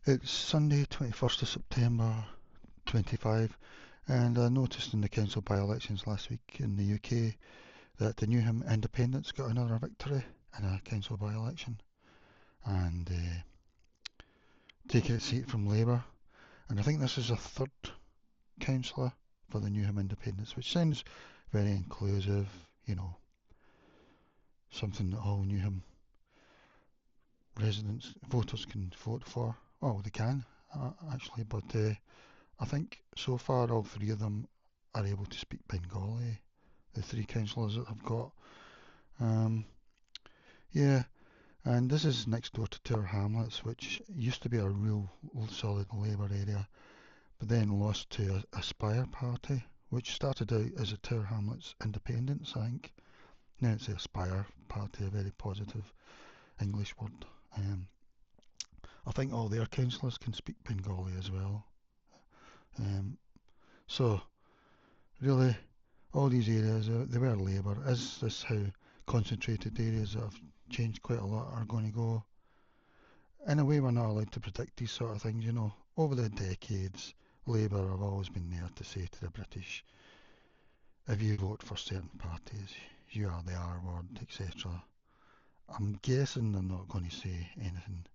It's Sunday, 21st of September 25, and I noticed in the council by-elections last week in the UK that the Newham Independents got another victory in a council by-election and taking a seat from Labour. And I think this is a third councillor for the Newham Independents, which sounds very inclusive, you know, something that all Newham residents, voters can vote for. Well, they can, actually, but I think so far all three of them are able to speak Bengali, the three councillors that I've got. Um, yeah, and this is next door to Tower Hamlets, which used to be a real solid Labour area, but then lost to a Aspire party, which started out as a Tower Hamlets Independents, I think. Now it's the Aspire party, a very positive English word. I think all their councillors can speak Bengali as well. Um, so really, all these areas, they were Labour. Is this how concentrated areas that have changed quite a lot are going to go? In a way, we're not allowed to predict these sort of things, you know. Over the decades, Labour have always been there to say to the British, if you vote for certain parties, you are the R word, etc. I'm guessing they're not going to say anything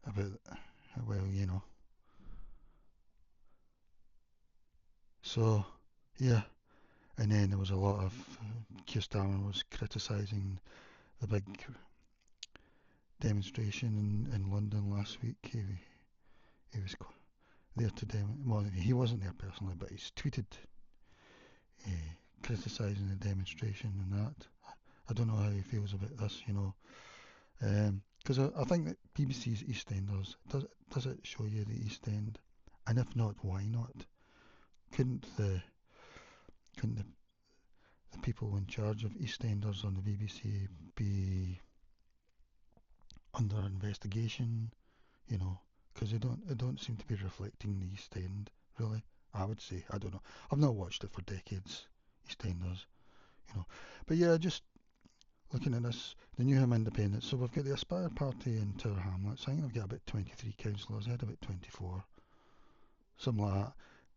about, well, you know. So, yeah. And then there was a lot of, Keir Starmer was criticising the big demonstration in London last week. He was there to well, he wasn't there personally, but he's tweeted criticising the demonstration and that. I don't know how he feels about this, you know, because I think that BBC's EastEnders does it show you the East End, and if not, why not? Couldn't the couldn't the people in charge of EastEnders on the BBC be under investigation? You know, because they don't seem to be reflecting the East End really. I would say, I don't know. I've not watched it for decades, EastEnders, you know. But yeah, just looking at this, the Newham Independents. So we've got the Aspire Party in Tower Hamlets. I think they've got about 23 councillors. I had about 24, something like that.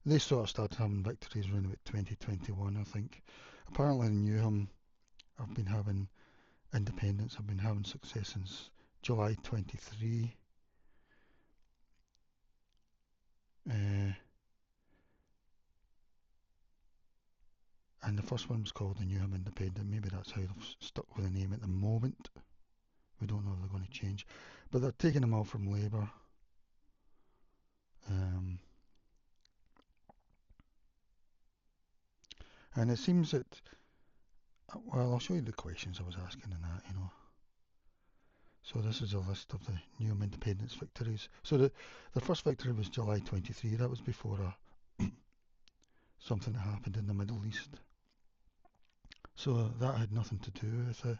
They sort of started having victories around about 2021, I think. Apparently in Newham, I've been having independents. I've been having success since July 23. Uh, And the first one was called the Newham Independent. Maybe that's how they've stuck with the name at the moment. We don't know if they're going to change. But they're taking them all from Labour. Um, and it seems that, well, I'll show you the questions I was asking in that, you know. So this is a list of the Newham Independence victories. So the first victory was July 23. That was before something that happened in the Middle East. So that had nothing to do with it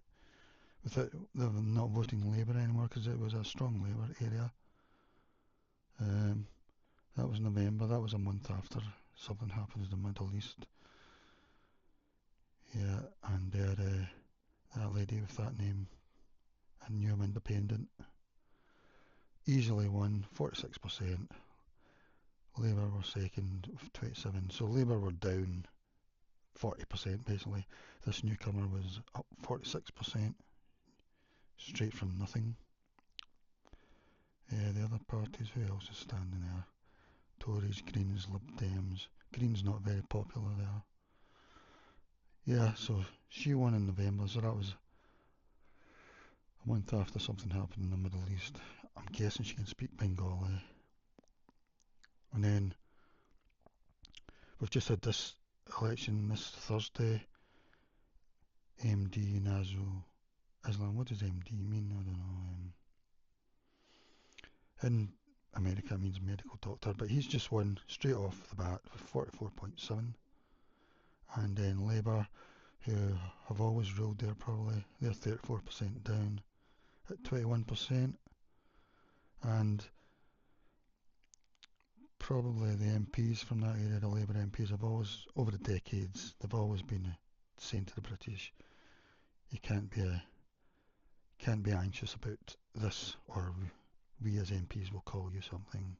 them not voting Labour anymore because it was a strong Labour area. Um, That was November. That was a month after something happened in the Middle East. Yeah, and that lady with that name, a Newham Independent, easily won 46%. Labour were second with 27. So Labour were down 40% basically. This newcomer was up 46%, straight from nothing. Yeah, the other parties, who else is standing there? Tories, Greens, Lib Dems. Greens not very popular there. Yeah, so she won in November, so that was a month after something happened in the Middle East. I'm guessing she can speak Bengali. And then we've just had this election this Thursday. MD Nazrul Islam. What does MD mean? I don't know. In America it means medical doctor, but he's just won straight off the bat with 44.7. And then Labour, who have always ruled there probably, they're 34% down at 21%. And probably the MPs from that area, the Labour MPs, have always, over the decades, they've always been saying to the British, you can't be anxious about this, or we as MPs will call you something.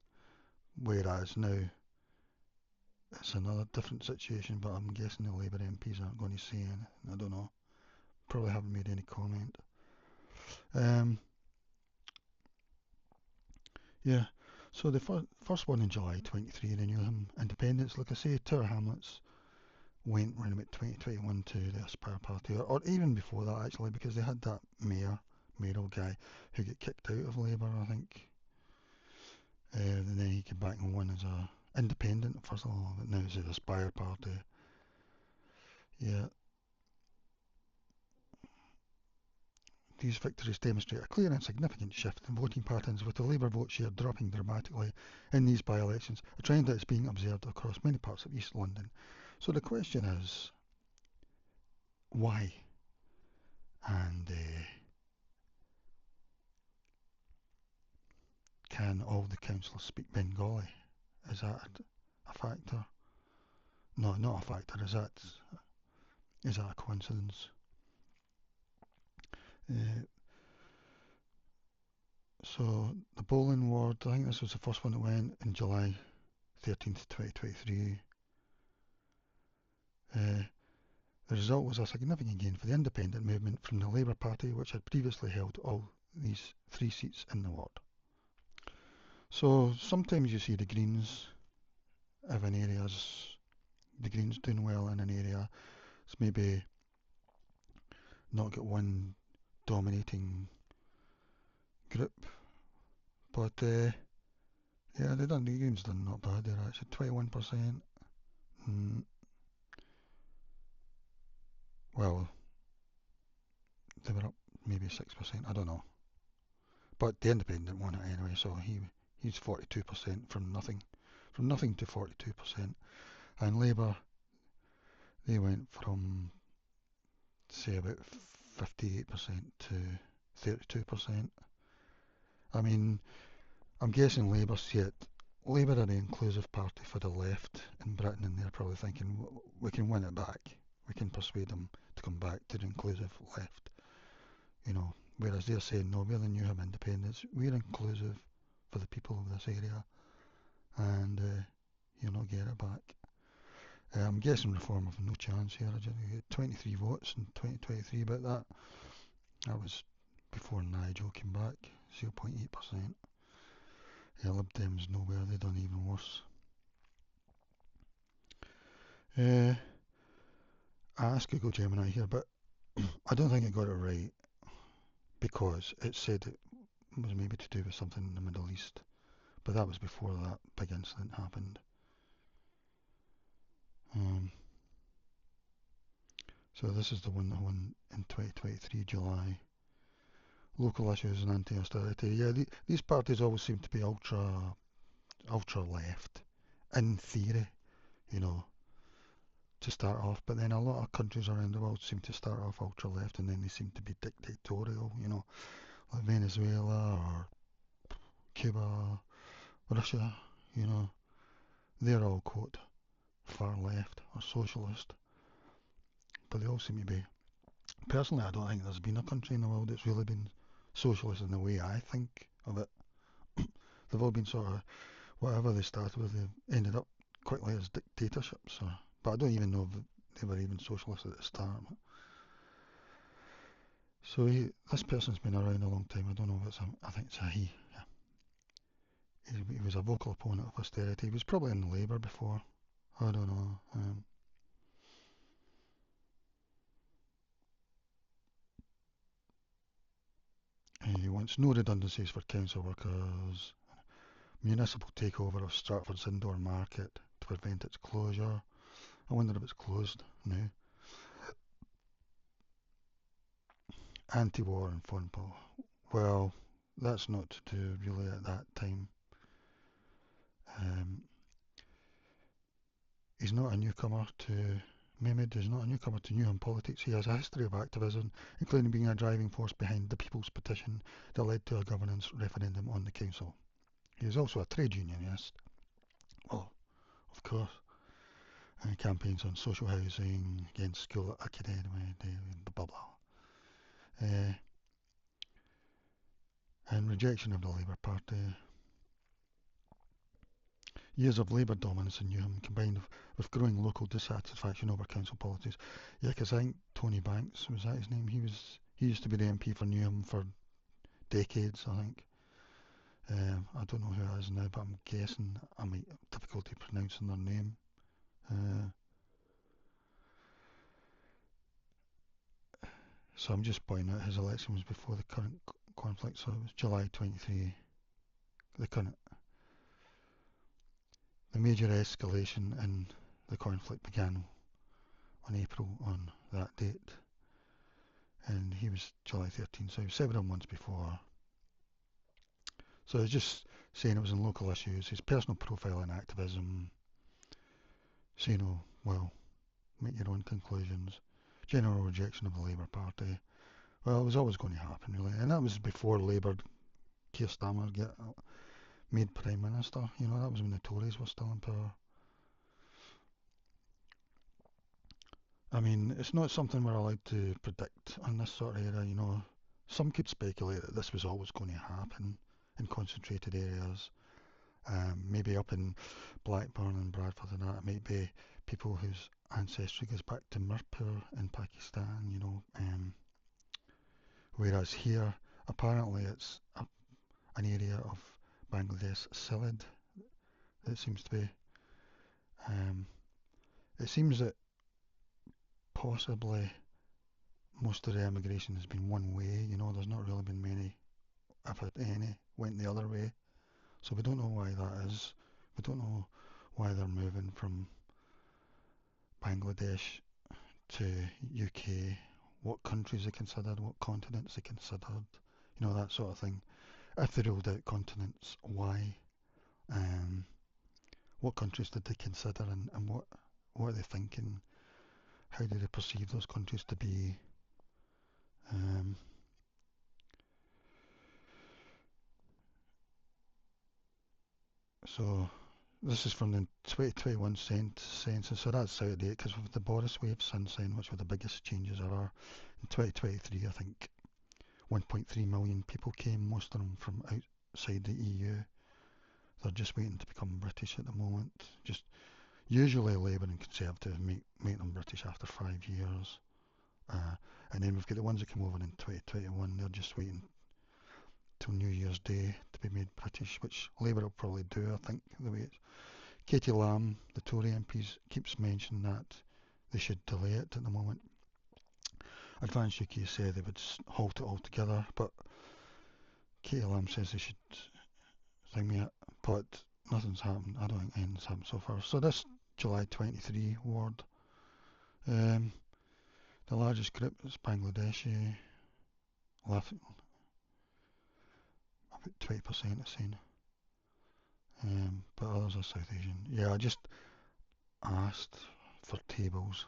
Whereas now it's another different situation, but I'm guessing the Labour MPs aren't going to say anything. I don't know. Probably haven't made any comment. Yeah. So the first one in July 23, the Newham Independents, like I say, Tower Hamlets went around about 2021 to the Aspire Party, or even before that actually, because they had that mayoral guy who got kicked out of Labour, I think. And then he came back and won as a independent first of all, but now it's the Aspire Party. Yeah. These victories demonstrate a clear and significant shift in voting patterns, with the Labour vote share dropping dramatically in these by-elections, a trend that is being observed across many parts of East London. So the question is, why? And can all the councillors speak Bengali? Is that a factor? No, not a factor. Is that a coincidence? Uh, so the Bowling Ward, I think this was the first one that went in July 13th, 2023. The result was a significant gain for the independent movement from the Labour Party, which had previously held all these 3 seats in the ward. So sometimes you see the Greens, if an area's the Greens doing well in an area, it's maybe not got one dominating group, but yeah, the Greens done not bad there actually, 21%. Mm, well, they were up maybe 6%, I don't know. But the independent won it anyway, so he's 42% from nothing to 42%. And Labour, they went from say about 58% to 32%. I mean, I'm guessing Labour see it. Labour are the inclusive party for the left in Britain, and they're probably thinking we can win it back. We can persuade them to come back to the inclusive left. Whereas they're saying no, we're the Newham Independents. We're inclusive for the people of this area, and you'll not get it back. I'm guessing Reform have no chance here. I just get 23 votes in 2023, but that was before Nigel came back, 0.8%. Yeah, Lib Dems nowhere, they done even worse. I asked Google Gemini here, but I don't think it got it right because it said it was maybe to do with something in the Middle East, but that was before that big incident happened. So this is the one that won in 2023 July. Local issues and anti-austerity. Yeah, these parties always seem to be ultra left, in theory, you know, to start off. But then a lot of countries around the world seem to start off ultra left, and then they seem to be dictatorial, like Venezuela or Cuba, Russia. They're all quote far left or socialist, but they all seem to be. Personally, I don't think there's been a country in the world that's really been socialist in the way I think of it. They've all been sort of whatever they started with, they ended up quickly as dictatorships. But I don't even know if they were even socialist at the start. So this person's been around a long time. I don't know if I think it's a he. Yeah. He was a vocal opponent of austerity. He was probably in Labour before. I don't know. He wants no redundancies for council workers. Municipal takeover of Stratford's indoor market to prevent its closure. I wonder if it's closed now. Anti-war and foreign policy. Well, that's not to do really at that time. Um, he's not a newcomer to Mehmed is not a newcomer to Newham politics. He has a history of activism, including being a driving force behind the People's Petition that led to a governance referendum on the council. He is also a trade unionist. Well, of course. And he campaigns on social housing, against school academy, blah blah. and rejection of the Labour Party. Years of Labour dominance in Newham combined with growing local dissatisfaction over council politics. Yeah, because I think Tony Banks, was that his name? He used to be the MP for Newham for decades, I think. I don't know who it is now, but I'm guessing I might have difficulty pronouncing their name. Uh, so I'm just pointing out his election was before the current conflict, so it was July 23. The major escalation in the conflict began on April on that date, and he was July 13, so he was several months before. So it's just saying it was on local issues, his personal profile and activism, saying, oh, well, make your own conclusions. General rejection of the Labour Party. Well, it was always going to happen, really, and that was before Labour, Keir Starmer, get made Prime Minister. You know, that was when the Tories were still in power. I mean, it's not something we're allowed to predict in this sort of era, you know. Some could speculate that this was always going to happen in concentrated areas. Maybe up in Blackburn and Bradford and that, it might be people whose ancestry goes back to Mirpur in Pakistan, you know. Whereas here, apparently it's an area of Bangladesh, Sylhet, it seems to be. Um, it seems that possibly most of the immigration has been one way, you know, there's not really been many, if any, went the other way. So we don't know why that is. We don't know why they're moving from Bangladesh to UK, what countries they considered, what continents they considered, you know, that sort of thing. If they ruled out continents, why? Um, what countries did they consider, and what are they thinking? How do they perceive those countries to be? Um, so this is from the 2021 census, so that's out of date because with the Boris wave since then, which were the biggest changes ever, in 2023 I think 1.3 million people came, most of them from outside the EU. They're just waiting to become British at the moment. Just usually Labour and Conservative make them British after 5 years. And then we've got the ones that came over in 2021, they're just waiting till New Year's Day to be made British, which Labour will probably do, I think, the way it's. Katie Lamb, the Tory MP, keeps mentioning that they should delay it at the moment. Advance UK said they would halt it altogether, but Katie Lamb says they should thing it, but nothing's happened. I don't think anything's happened so far. So this July 23 ward, um, the largest group is Bangladeshi, about 20% I've seen. But others are South Asian. Yeah, I just asked for tables.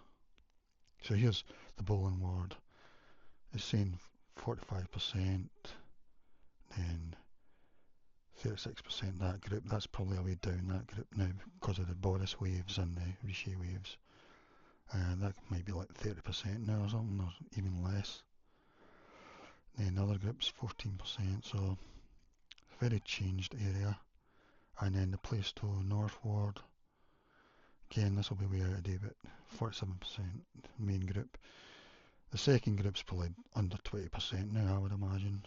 So here's the Bowling ward. It's saying 45%, then 36% that group. That's probably a way down that group now because of the Boris waves and the Rishi waves. That might be like 30% now or something, or even less. Then other groups 14%, so very changed area. And then the Plaistow North Ward, again this will be way out of date, but 47% main group. The second group's probably under 20% now, I would imagine.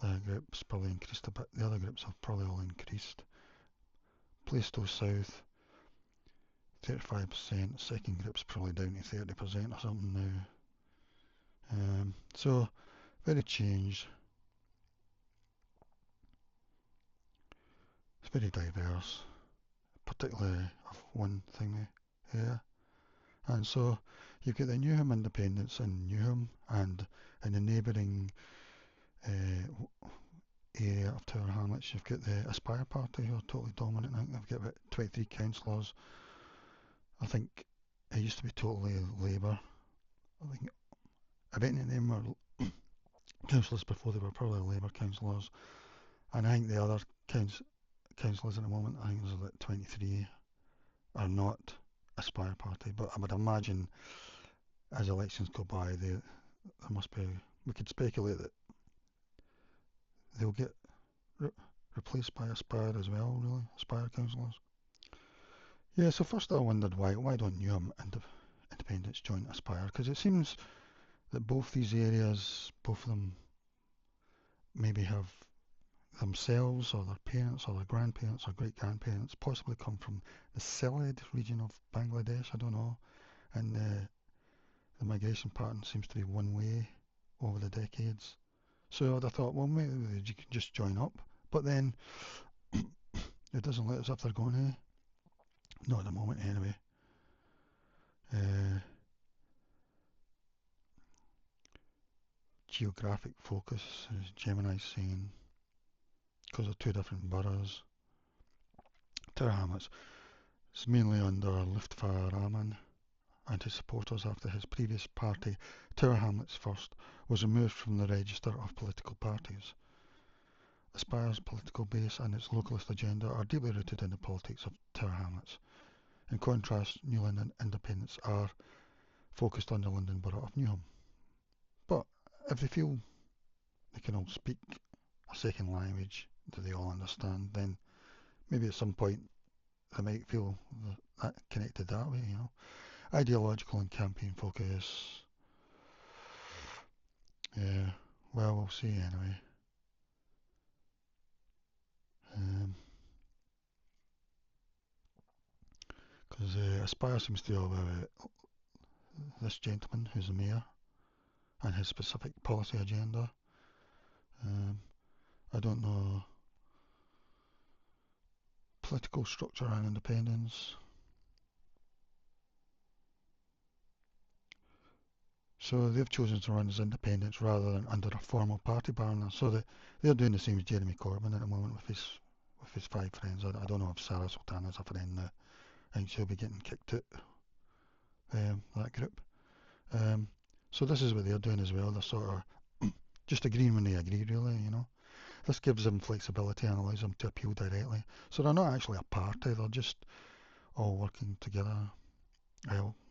That group's probably increased a bit. The other groups have probably all increased. Plaistow South, 35%. Second group's probably down to 30% or something now. So very changed. It's very diverse, particularly of one thing here. And so you've got the Newham Independents in Newham, and in the neighbouring area of Tower Hamlets, you've got the Aspire Party who are totally dominant. I think they've got about 23 councillors. I think it used to be totally Labour. I think I bet any of them were councillors before they were probably Labour councillors. And I think the other councillors at the moment, I think there's about 23, are not Aspire Party. But I would imagine as elections go by, there must be. We could speculate that they'll get re- replaced by Aspire as well, really, Aspire councillors. Yeah, so first I wondered why don't Newham Independents join Aspire? Because it seems that both these areas, both of them maybe have themselves or their parents or their grandparents or great grandparents possibly come from the Sylhet region of Bangladesh, I don't know, and the migration pattern seems to be one way over the decades. So I thought, well, maybe you can just join up, but then it doesn't look as if they're going to. Not at the moment, anyway. Uh, geographic focus, as Gemini's saying, because they're two different boroughs. Tower Hamlets is mainly under Luftfahrt Rahman and his supporters after his previous party, Tower Hamlets First, was removed from the register of political parties. Aspire's political base and its localist agenda are deeply rooted in the politics of Tower Hamlets. In contrast, New London Independents are focused on the London Borough of Newham. But if they feel they can all speak a second language that they all understand, then maybe at some point they might feel that connected that way, you know. Ideological and campaign focus. Yeah, well, we'll see anyway. Because Aspire seems to be all about this gentleman who's the mayor and his specific policy agenda. I don't know political structure and independence. So they've chosen to run as independents rather than under a formal party banner. So they're doing the same as Jeremy Corbyn at the moment with his five friends. I don't know if Sarah Sultana's a friend now. I think she'll be getting kicked out that group. So this is what they're doing as well. They're sort of just agreeing when they agree, really, you know. This gives them flexibility and allows them to appeal directly. So they're not actually a party, they're just all working together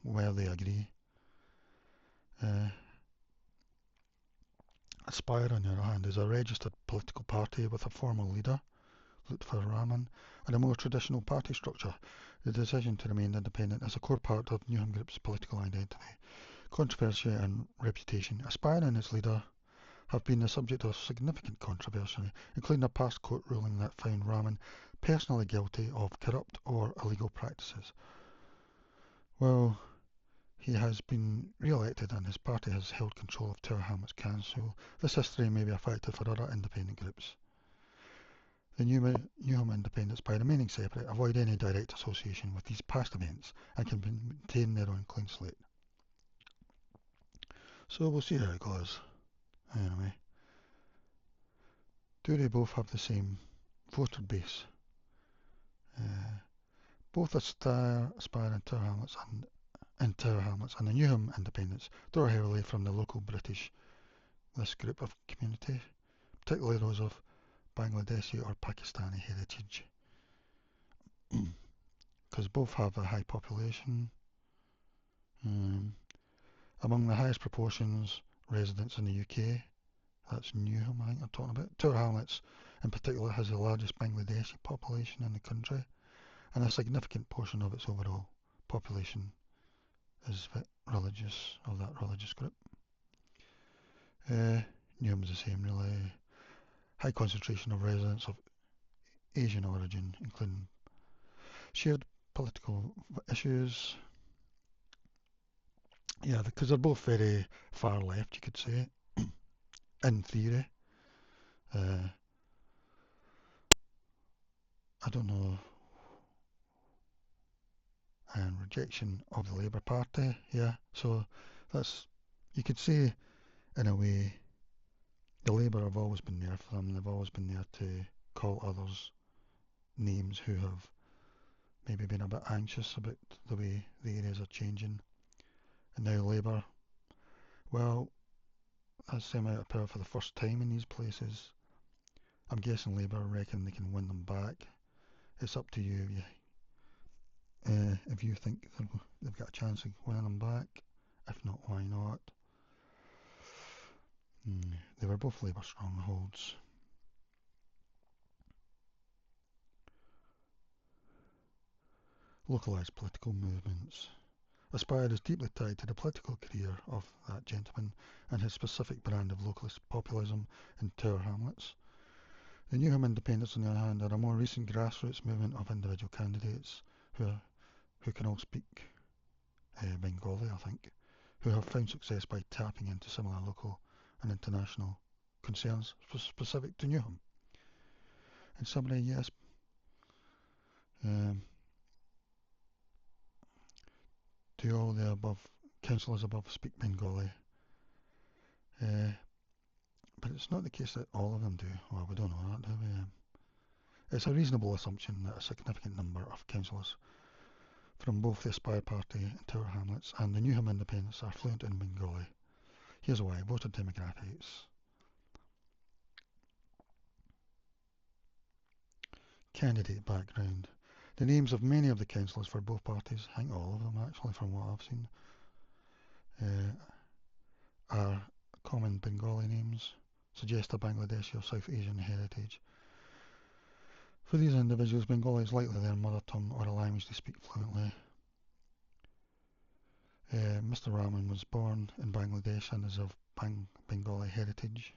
where they agree. Aspire, on the other hand, is a registered political party with a formal leader, Lutfur Rahman, and a more traditional party structure. The decision to remain independent is a core part of Newham Group's political identity, controversy and reputation. Aspire and its leader have been the subject of significant controversy, including a past court ruling that found Rahman personally guilty of corrupt or illegal practices. Well, he has been re-elected and his party has held control of Tower Hamlets Council. This history may be a factor for other independent groups. The Newham Independents, by remaining separate, avoid any direct association with these past events and can maintain their own clean slate. So we'll see how it goes. Anyway, do they both have the same voter base? Both Aspire and Tower Hamlets and the Newham Independents draw heavily from the local this group of community, particularly those of Bangladeshi or Pakistani heritage, because both have a high population. Among the highest proportions residents in the UK, that's Newham, I think I'm talking about. Tower Hamlets, in particular, has the largest Bangladeshi population in the country, and a significant portion of its overall population is religious, of that religious group. Newham's the same, really. High concentration of residents of Asian origin, including shared political issues. Yeah, because they're both very far left, you could say, in theory. I don't know. And rejection of the Labour Party, yeah. So that's, you could say, in a way, the Labour have always been there for them. They've always been there to call others names who have maybe been a bit anxious about the way the areas are changing. And now Labour, well, that's them out of power for the first time in these places. I'm guessing Labour reckon they can win them back. It's up to you if you think they've got a chance of winning them back. If not, why not? They were both Labour strongholds. localised political movements. Aspire is deeply tied to the political career of that gentleman and his specific brand of localist populism in Tower Hamlets. The Newham Independents, on the other hand, are a more recent grassroots movement of individual candidates who can all speak Bengali, I think, who have found success by tapping into similar local and international concerns specific to Newham. In summary, yes, um, do all the above councillors above speak Bengali, but it's not the case that all of them do. Well, we don't know that, do we? It's a reasonable assumption that a significant number of councillors from both the Aspire Party in Tower Hamlets and the Newham Independents are fluent in Bengali. Here's why. Voter demographics. Candidate background. The names of many of the councillors for both parties, I think all of them actually from what I've seen, are common Bengali names, suggest a Bangladeshi or South Asian heritage. For these individuals, Bengali is likely their mother tongue or a language they speak fluently. Mr. Rahman was born in Bangladesh and is of Bengali heritage.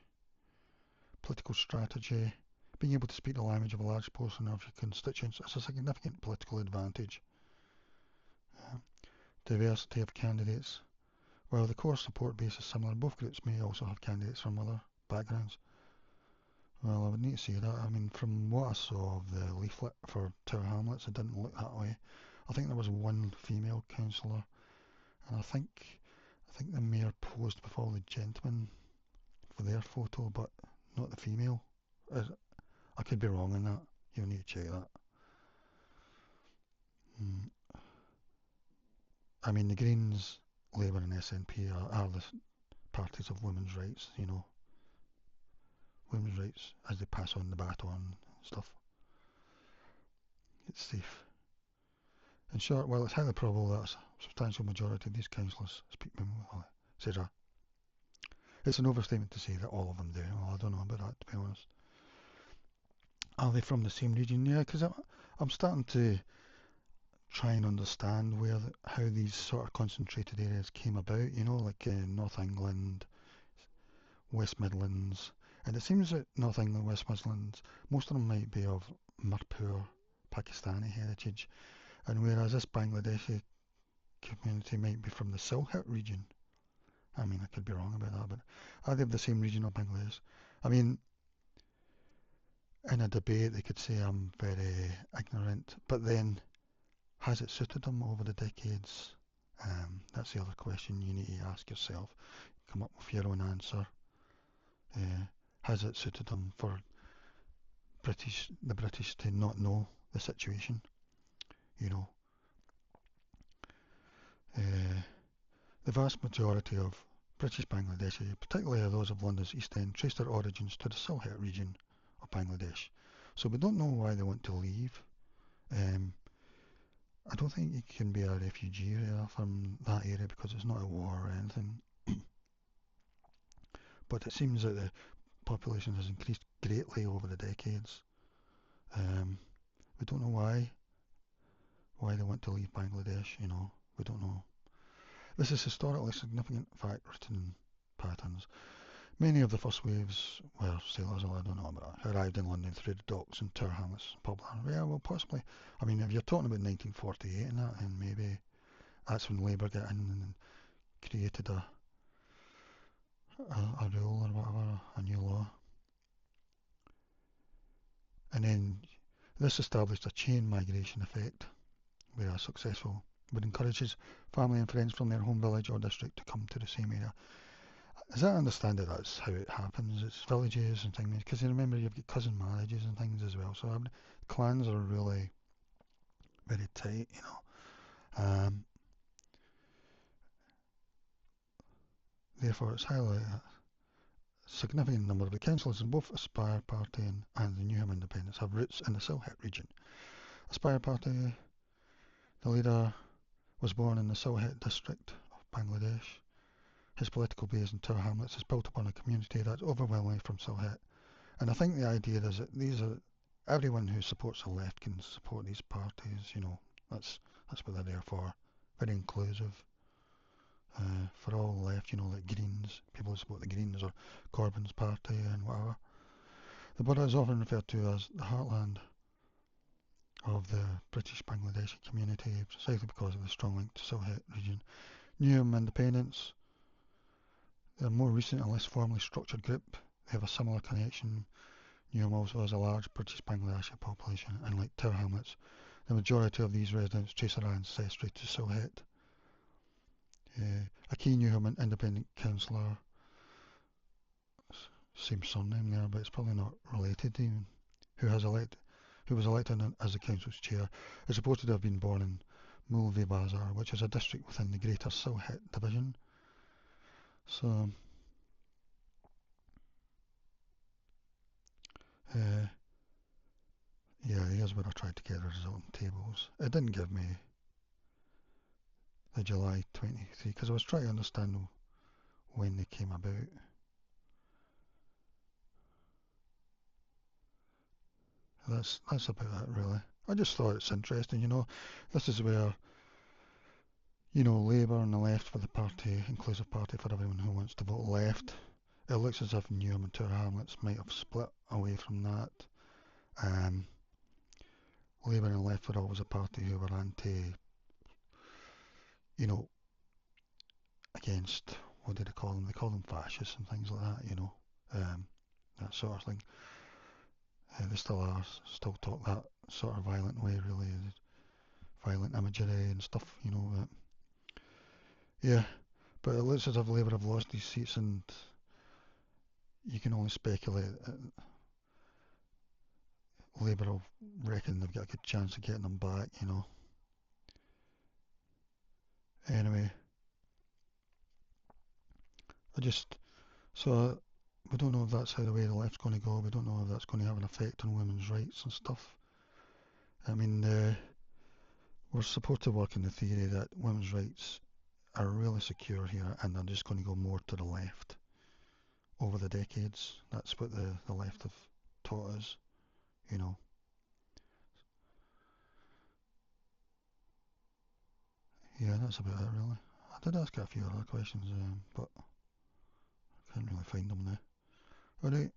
Political strategy. Being able to speak the language of a large portion of your constituents is a significant political advantage. Diversity of candidates. While the core support base is similar, both groups may also have candidates from other backgrounds. Well, I would need to see that. I mean, from what I saw of the leaflet for Tower Hamlets, it didn't look that way. I think there was one female councillor, and I think the mayor posed with all the gentlemen for their photo, but not the female. I could be wrong on that. You'll need to check that. I mean, the Greens, Labour and SNP are the parties of women's rights, you know. Women's rights as they pass on the baton and stuff. It's safe. In short, while it's highly probable that a substantial majority of these councillors speak Bengali, etc., it's an overstatement to say that all of them do. Well, I don't know about that, to be honest. Are they from the same region? Yeah, because I'm starting to try and understand how these sort of concentrated areas came about, you know, like North England, West Midlands, and it seems that North England, West Midlands, most of them might be of Mirpur, Pakistani heritage, and whereas this Bangladeshi community might be from the Sylhet region. I mean, I could be wrong about that, but are they of the same region of Bangladesh? I mean, in a debate they could say I'm very ignorant, but then has it suited them over the decades? That's the other question you need to ask yourself. Come up with your own answer. Has it suited them for the British to not know the situation? You know, the vast majority of British Bangladeshi, particularly those of London's East End, trace their origins to the Sylhet region of Bangladesh. So we don't know why they want to leave. I don't think you can be a refugee from that area because it's not a war or anything. But it seems that the population has increased greatly over the decades. We don't know why they want to leave Bangladesh, you know, we don't know. This is historically significant fact written in patterns. Many of the first waves were sailors, I don't know about that, arrived in London through the docks and Tower Hamlets public. Yeah, well, possibly. I mean, if you're talking about 1948 and that, then maybe that's when Labour got in and created a rule or whatever, a new law. And then this established a chain migration effect where a successful would encourage family and friends from their home village or district to come to the same area. As I understand it, that's how it happens. It's villages and things, because you remember you've got cousin marriages and things as well. So clans are really very tight, you know. Therefore, it's highly a significant number of the councillors in both Aspire Party and the Newham Independents have roots in the Sylhet region. Aspire Party, the leader, was born in the Sylhet district of Bangladesh. His political base in Tower Hamlets is built upon a community that's overwhelmingly from Sylhet. And I think the idea is that everyone who supports the left can support these parties, you know, That's what they're there for. Very inclusive. For all left, like Greens, people who support the Greens or Corbyn's party and whatever. The borough is often referred to as the heartland of the British Bangladeshi community, precisely because of the strong link to Sylhet region. Newham Independents, they're a more recent and less formally structured group. They have a similar connection. Newham also has a large British Bangladeshi population, and like Tower Hamlets, the majority of these residents trace their ancestry to Sylhet. A key Newham Independent councillor, same surname there, but it's probably not related even, who was elected as the council's chair, is reported to have been born in Mulvibazar, which is a district within the Greater Sylhet division. So, yeah, here's where I tried to get the resultant tables. It didn't give me the July 23, because I was trying to understand when they came about. That's about it, really. I just thought it's interesting, This is where, Labour and the left were the party, inclusive party for everyone who wants to vote left. It looks as if Newham and Tower Hamlets might have split away from that. Labour and the left were always a party who were anti, against, what did they call them? They call them fascists and things like that, that sort of thing. They still are, still talk that sort of violent way, really, violent imagery and stuff, yeah, but it looks as if Labour have lost these seats, and you can only speculate that Labour will reckon they've got a good chance of getting them back, Anyway, so we don't know if that's how the way the left's going to go. We don't know if that's going to have an effect on women's rights and stuff. I mean, we're supposed to work in the theory that women's rights are really secure here, and they're just going to go more to the left over the decades. That's what the left have taught us, Yeah, that's about it, really. I did ask a few other questions, but I can't really find them now. Alright,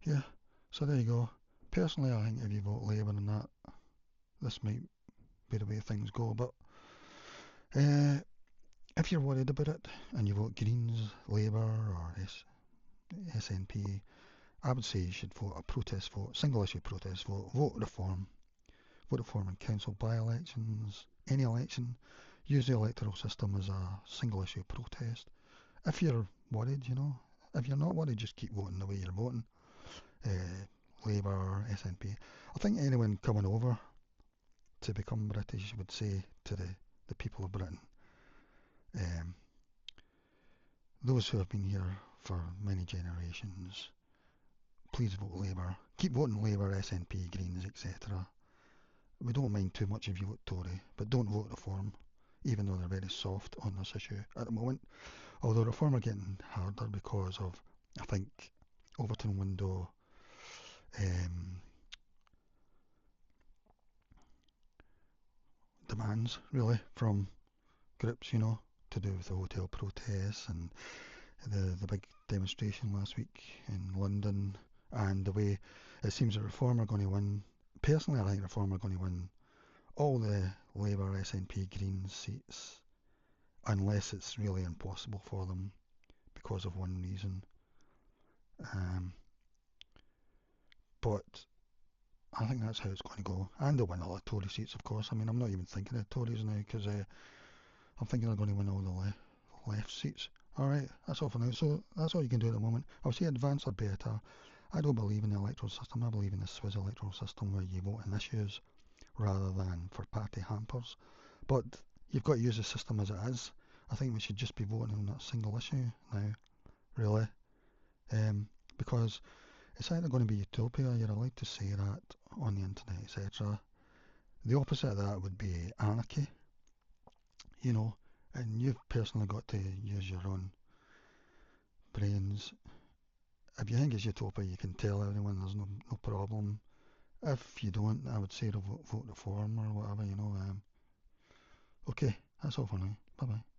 yeah, so there you go. Personally, I think if you vote Labour and that, this might be the way things go, but if you're worried about it and you vote Greens, Labour or SNP, I would say you should vote a protest vote, single issue protest vote, vote reform in council by-elections, any election. Use the electoral system as a single issue protest. If you're worried, if you're not worried, just keep voting the way you're voting. Labour, SNP. I think anyone coming over to become British would say to the people of Britain, those who have been here for many generations, please vote Labour. Keep voting Labour, SNP, Greens, etc. We don't mind too much if you vote Tory, but don't vote Reform, even though they're very soft on this issue at the moment. Although Reform are getting harder because of, I think, Overton window demands, really, from groups, to do with the hotel protests and the big demonstration last week in London, and the way it seems that Reform are going to win. Personally, I think Reform are going to win all the Labour, SNP, Greens seats, unless it's really impossible for them because of one reason. But I think that's how it's going to go, and they'll win all the Tory seats, of course. I mean, I'm not even thinking of Tories now, because I'm thinking they're going to win all the left seats. Alright, that's all for now. So that's all you can do at the moment. I would say advance or better. I don't believe in the electoral system. I believe in the Swiss electoral system where you vote on issues rather than for party hampers. But you've got to use the system as it is. I think we should just be voting on that single issue now, really. Because it's either going to be utopia, you're allowed to say that on the internet, etc. The opposite of that would be anarchy, and you've personally got to use your own brains. If you think it's utopia, you can tell everyone there's no problem, If you don't, I would say vote for him or whatever, you know. Okay, that's all for now. Bye bye.